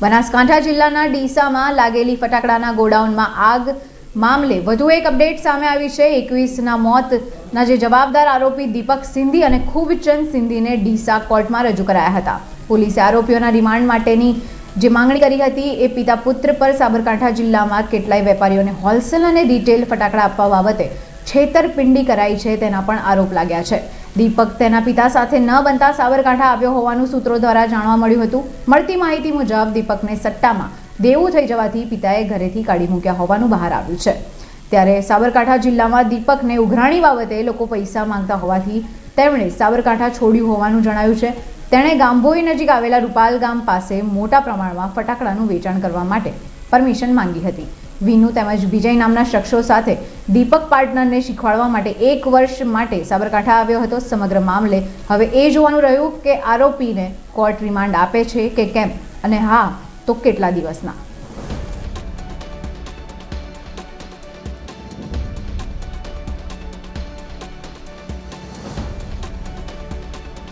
બનાસકાંઠા જિલ્લાના ડીસામાં લાગેલી ફટાકડાના ગોડાઉનમાં આગ મામલે વધુ એક અપડેટ સામે આવી છે। 21ના મોતના જે જવાબદાર આરોપી દીપક સિંધી અને ખૂબચંદ સિંધીને ડીસા કોર્ટમાં રજૂ કરાયા હતા। પોલીસે આરોપીઓના રિમાન્ડ માટેની જે માંગણી કરી હતી એ પિતા પુત્ર પર સાબરકાંઠા જિલ્લામાં કેટલાય વેપારીઓને હોલસેલ અને રિટેલ ફટાકડા આપવા બાબતે છેતરપિંડી કરાઈ છે તેના પણ આરોપ લાગ્યા છે। દીપક તેના પિતા સાથે ન બનતા સાબરકાંઠા આવ્યો હોવાનું સૂત્રો દ્વારા જાણવા મળ્યું હતું। મળતી માહિતી મુજબ દીપકને સટ્ટામાં દેવું થઈ જવાથી પિતાએ ઘરેથી કાઢી મૂક્યા હોવાનું બહાર આવ્યું છે। ત્યારે સાબરકાંઠા જિલ્લામાં દીપકને ઉઘરાણી બાબતે લોકો પૈસા માંગતા હોવાથી તેમણે સાબરકાંઠા છોડ્યું હોવાનું જણાવ્યું છે। તેણે ગામભોઈ નજીક આવેલા રૂપાલ ગામ પાસે મોટા પ્રમાણમાં ફટાકડાનું વેચાણ કરવા માટે પરમિશન માંગી હતી। વિનુ તેમજ વિજય નામના શખ્સો સાથે દીપક પાર્ટનરને શીખવાડવા માટે 1 વર્ષ માટે સાબરકાંઠા આવ્યો હતો। સમગ્ર મામલે હવે એ જોવાનું રહ્યું કે આરોપીને કોર્ટ રિમાન્ડ આપે છે કે કેમ, અને હા તો કેટલા દિવસના।